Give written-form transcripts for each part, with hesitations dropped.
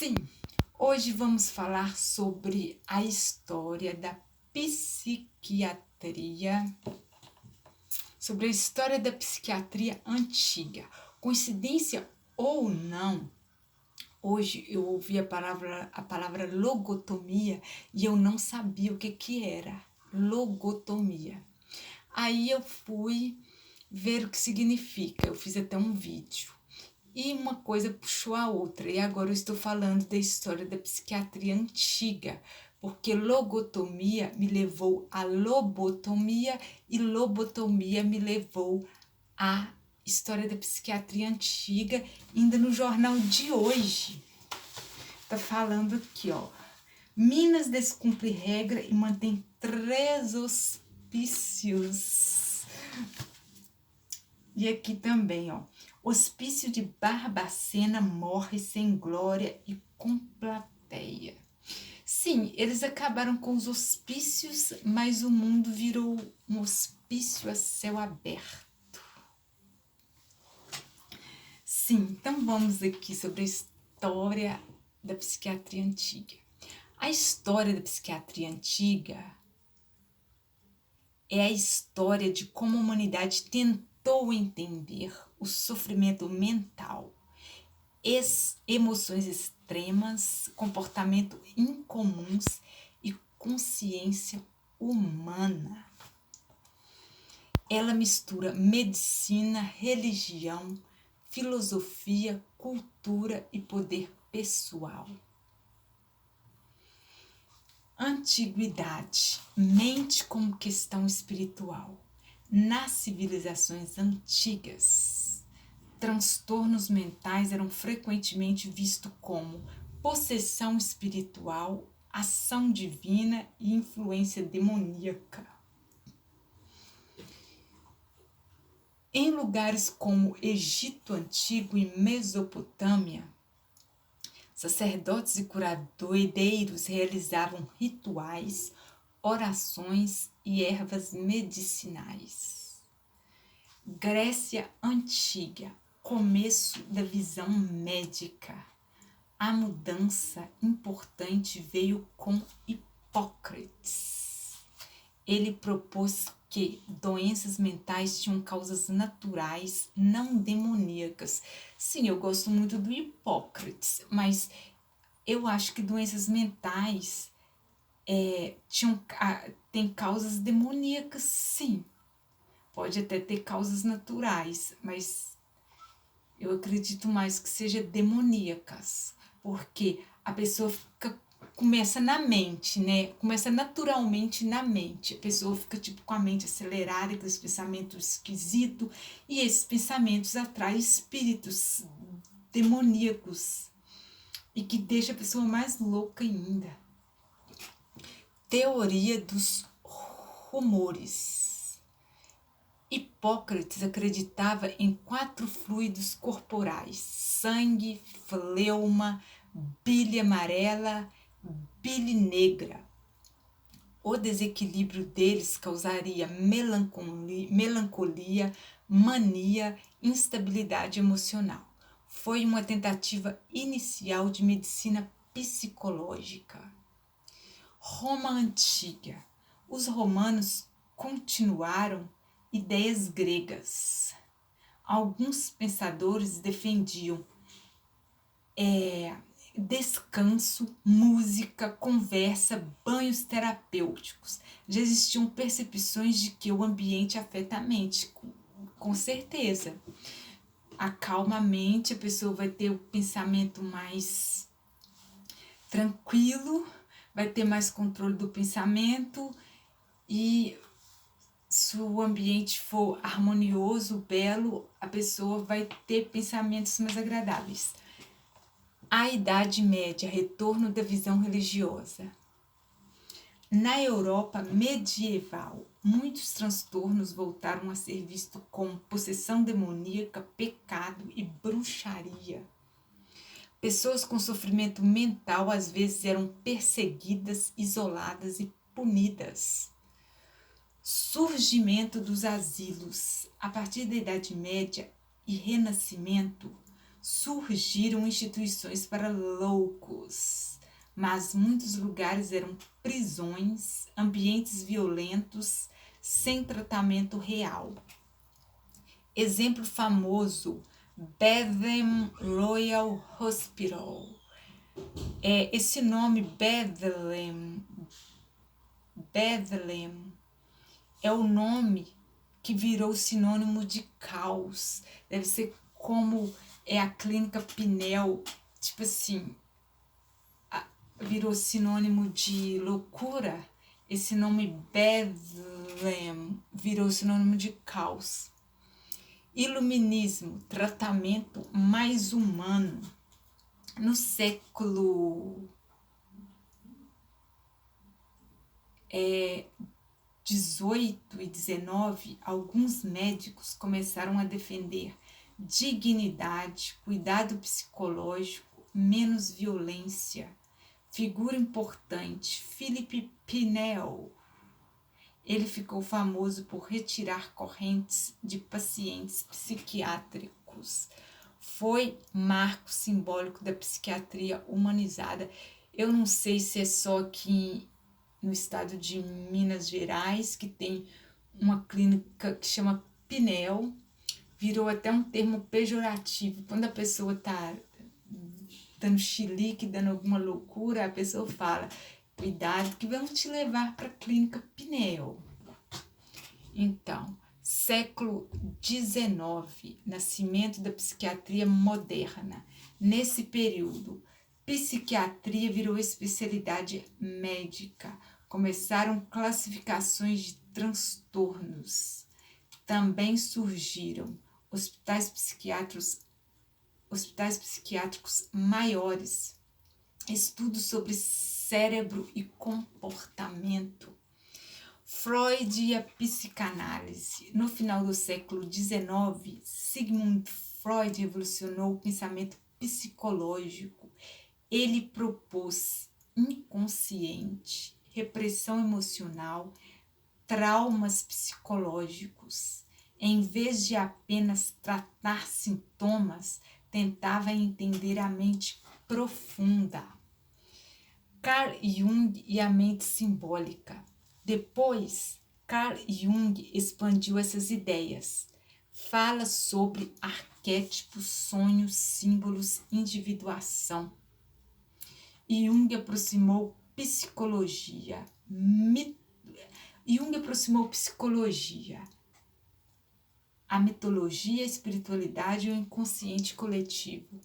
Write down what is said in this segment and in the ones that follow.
Sim, hoje vamos falar sobre a história da psiquiatria, sobre a história da psiquiatria antiga. Coincidência ou não, hoje eu ouvi a palavra logotomia e eu não sabia o que era logotomia. Aí eu fui ver o que significa, eu fiz até um vídeo. E uma coisa puxou a outra, e agora eu estou falando da história da psiquiatria antiga, porque logotomia me levou à lobotomia e lobotomia me levou à história da psiquiatria antiga, ainda no jornal de hoje. Tá falando aqui, ó. Minas descumpre regra e mantém 3 hospícios. E aqui também, ó. Hospício de Barbacena morre sem glória e com plateia. Sim, eles acabaram com os hospícios, mas o mundo virou um hospício a céu aberto. Sim, então vamos aqui sobre a história da psiquiatria antiga. A história da psiquiatria antiga é a história de como a humanidade tentou entender o sofrimento mental, emoções extremas, comportamento incomuns e consciência humana. Ela mistura medicina, religião, filosofia, cultura e poder pessoal. Antiguidade, mente como questão espiritual. Nas civilizações antigas, transtornos mentais eram frequentemente vistos como possessão espiritual, ação divina e influência demoníaca. Em lugares como Egito Antigo e Mesopotâmia, sacerdotes e curadeiros realizavam rituais, orações e ervas medicinais. Grécia Antiga, começo da visão médica. A mudança importante veio com Hipócrates. Ele propôs que doenças mentais tinham causas naturais, não demoníacas. Sim, eu gosto muito do Hipócrates, mas eu acho que doenças mentais têm causas demoníacas, sim. Pode até ter causas naturais, mas eu acredito mais que seja demoníacas, porque a pessoa começa na mente, né? Começa naturalmente na mente. A pessoa fica tipo com a mente acelerada, com os pensamentos esquisitos, e esses pensamentos atraem espíritos demoníacos e que deixa a pessoa mais louca ainda. Teoria dos rumores. Hipócrates acreditava em 4 fluidos corporais: sangue, fleuma, bile amarela, bile negra. O desequilíbrio deles causaria melancolia, mania, instabilidade emocional. Foi uma tentativa inicial de medicina psicológica. Roma Antiga. Os romanos continuaram ideias gregas. Alguns pensadores defendiam descanso, música, conversa, banhos terapêuticos. Já existiam percepções de que o ambiente afeta a mente, com certeza. Acalma a mente, a pessoa vai ter o pensamento mais tranquilo, vai ter mais controle do pensamento, e se o ambiente for harmonioso, belo, a pessoa vai ter pensamentos mais agradáveis. A Idade Média, retorno da visão religiosa. Na Europa medieval, muitos transtornos voltaram a ser vistos como possessão demoníaca, pecado e bruxaria. Pessoas com sofrimento mental às vezes eram perseguidas, isoladas e punidas. Surgimento dos asilos. A partir da Idade Média e Renascimento, Surgiram instituições para loucos, mas muitos lugares eram prisões, ambientes violentos, sem tratamento real. Exemplo famoso, Bethlehem Royal Hospital. Esse nome Bethlehem é o nome que virou sinônimo de caos. Deve ser como a clínica Pinel, tipo assim, virou sinônimo de loucura. Esse nome Bethlehem virou sinônimo de caos. Iluminismo, tratamento mais humano. No século 18 e 19, alguns médicos começaram a defender dignidade, cuidado psicológico, menos violência. Figura importante, Philippe Pinel. Ele ficou famoso por retirar correntes de pacientes psiquiátricos. Foi marco simbólico da psiquiatria humanizada. Eu não sei se é só aqui no estado de Minas Gerais, que tem uma clínica que chama Pinel, virou até um termo pejorativo. Quando a pessoa está dando chilique, dando alguma loucura, a pessoa fala, cuidado que vamos te levar para a clínica Pinel. Então, século XIX, nascimento da psiquiatria moderna. Nesse período, psiquiatria virou especialidade médica. Começaram classificações de transtornos. Também surgiram hospitais psiquiátricos maiores, estudos sobre cérebro e comportamento. Freud e a psicanálise. No final do século XIX, Sigmund Freud revolucionou o pensamento psicológico. Ele propôs inconsciente, repressão emocional, traumas psicológicos. Em vez de apenas tratar sintomas, tentava entender a mente profunda. Carl Jung e a mente simbólica. Depois, Carl Jung expandiu essas ideias. Fala sobre arquétipos, sonhos, símbolos, individuação. Jung aproximou psicologia. A mitologia, a espiritualidade e o inconsciente coletivo.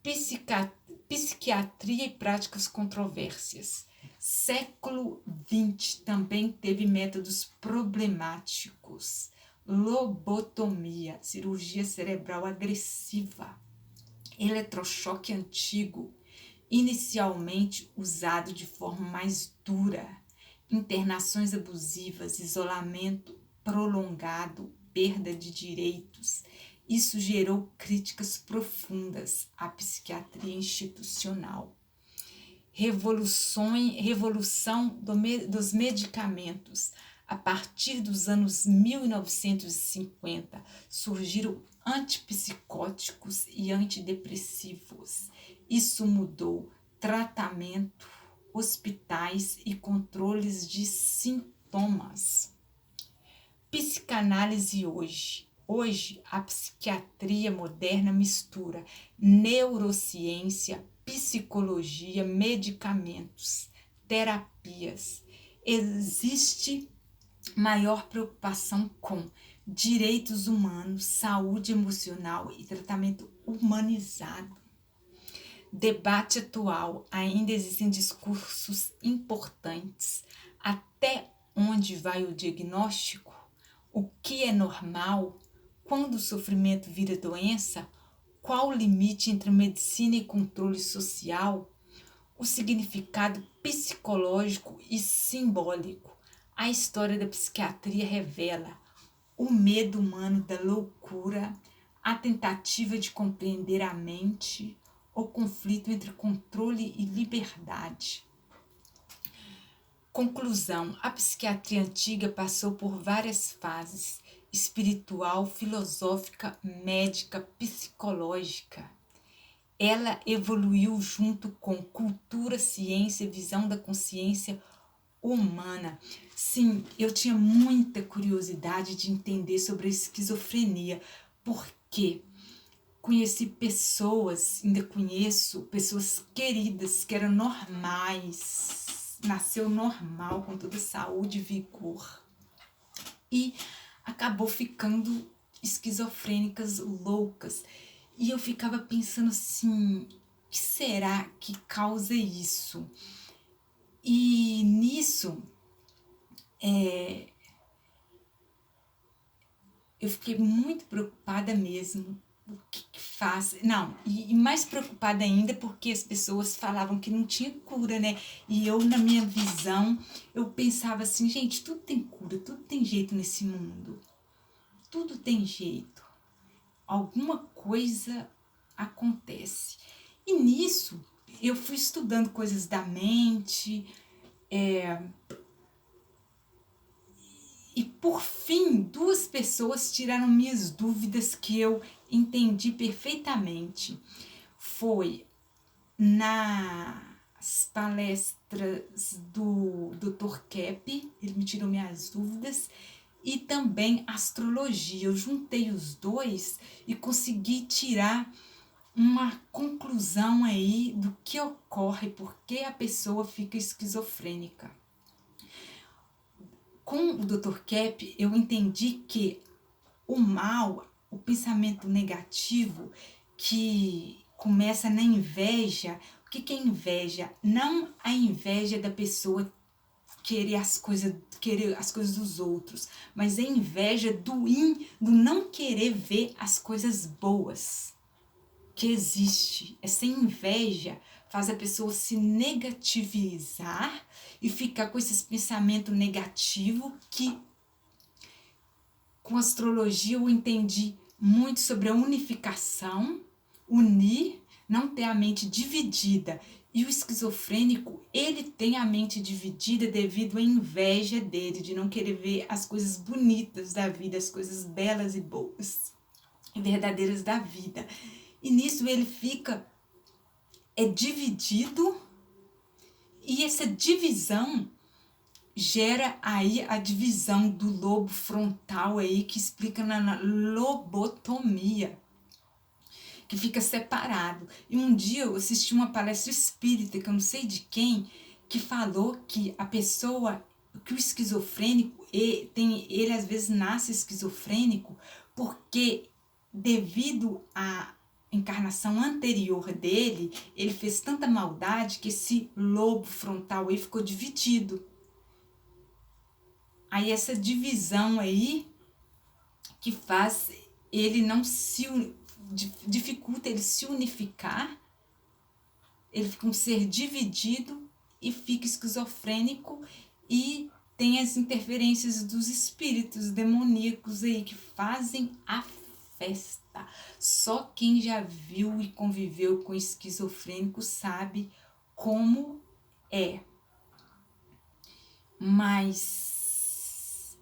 Psiquiatria e práticas controversas. Século XX também teve métodos problemáticos. Lobotomia, cirurgia cerebral agressiva. Eletrochoque antigo, inicialmente usado de forma mais dura. Internações abusivas, isolamento prolongado, perda de direitos. Isso gerou críticas profundas à psiquiatria institucional. Revolução dos medicamentos. A partir dos anos 1950, surgiram antipsicóticos e antidepressivos. Isso mudou tratamento, hospitais e controles de sintomas. Psicanálise hoje. Hoje, a psiquiatria moderna mistura neurociência, psicologia, medicamentos, terapias. Existe maior preocupação com direitos humanos, saúde emocional e tratamento humanizado. Debate atual, ainda existem discursos importantes. Até onde vai o diagnóstico? O que é normal? Quando o sofrimento vira doença? Qual o limite entre medicina e controle social? O significado psicológico e simbólico. A história da psiquiatria revela o medo humano da loucura, a tentativa de compreender a mente, o conflito entre controle e liberdade. Conclusão: a psiquiatria antiga passou por várias fases: espiritual, filosófica, médica, psicológica. ela evoluiu junto com cultura, ciência, visão da consciência humana. Sim, eu tinha muita curiosidade de entender sobre a esquizofrenia, porque conheci pessoas, ainda conheço pessoas queridas que eram normais, nasceu normal, com toda saúde e vigor, e acabou ficando esquizofrênicas loucas. E eu ficava pensando assim, o que será que causa isso? E nisso, eu fiquei muito preocupada mesmo. O que faz? Não, e mais preocupada ainda porque as pessoas falavam que não tinha cura, né? E eu, na minha visão, eu pensava assim, gente, tudo tem cura, tudo tem jeito nesse mundo. Tudo tem jeito. Alguma coisa acontece. E nisso, eu fui estudando coisas da mente, e por fim, duas pessoas tiraram minhas dúvidas que eu entendi perfeitamente. Foi nas palestras do Dr. Kepp, ele me tirou minhas dúvidas, e também astrologia. Eu juntei os dois e consegui tirar uma conclusão aí do que ocorre, por que a pessoa fica esquizofrênica. Com o Dr. Kepp, eu entendi que o mal, o pensamento negativo que começa na inveja. O que é inveja? Não a inveja da pessoa querer as coisas dos outros, mas a inveja do não querer ver as coisas boas que existe. Essa inveja faz a pessoa se negativizar e ficar com esses pensamentos negativos que, com astrologia, eu entendi muito sobre a unificação, unir, não ter a mente dividida. E o esquizofrênico, ele tem a mente dividida devido à inveja dele, de não querer ver as coisas bonitas da vida, as coisas belas e boas e verdadeiras da vida. E nisso ele fica dividido, e essa divisão gera aí a divisão do lobo frontal aí, que explica na lobotomia, que fica separado. E um dia eu assisti uma palestra espírita, que eu não sei de quem, que falou que a pessoa, que o esquizofrênico, ele às vezes nasce esquizofrênico porque, devido à encarnação anterior dele, ele fez tanta maldade que esse lobo frontal aí ficou dividido. Aí essa divisão aí que faz ele não se dificulta ele se unificar, ele fica um ser dividido e fica esquizofrênico, e tem as interferências dos espíritos demoníacos aí que fazem a festa. Só quem já viu e conviveu com esquizofrênico sabe como é. Mas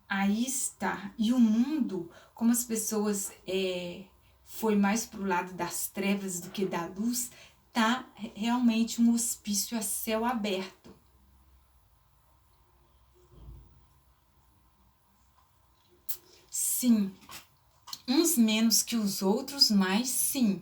aí está. E o mundo, como as pessoas foi mais pro lado das trevas do que da luz, tá realmente um hospício a céu aberto. Sim, uns menos que os outros, mas sim.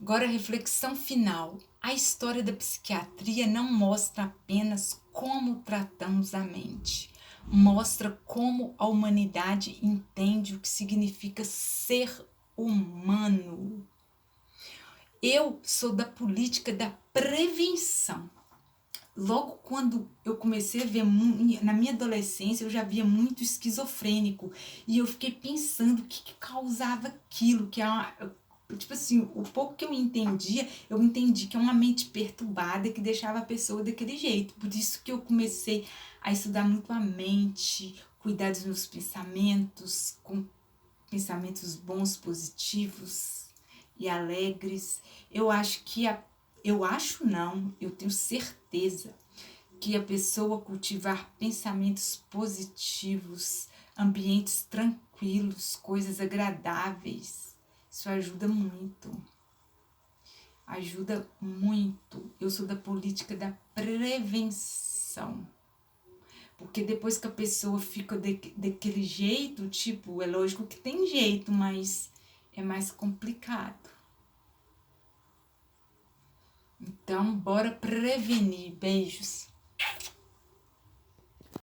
Agora, a reflexão final. A história da psiquiatria não mostra apenas como tratamos a mente, mostra como a humanidade entende o que significa ser humano. Eu sou da política da prevenção. Logo quando eu comecei a ver, na minha adolescência, eu já via muito esquizofrênico. E eu fiquei pensando o que causava aquilo, que é uma, tipo assim, o pouco que eu entendia, eu entendi que é uma mente perturbada que deixava a pessoa daquele jeito. Por isso que eu comecei a estudar muito a mente, cuidar dos meus pensamentos, com pensamentos bons, positivos e alegres. Eu acho que eu acho não, eu tenho certeza que a pessoa cultivar pensamentos positivos, ambientes tranquilos, coisas agradáveis, isso ajuda muito. ajuda muito. Eu sou da política da prevenção. Porque depois que a pessoa fica daquele jeito, tipo, é lógico que tem jeito, mas é mais complicado. Então, bora prevenir. Beijos.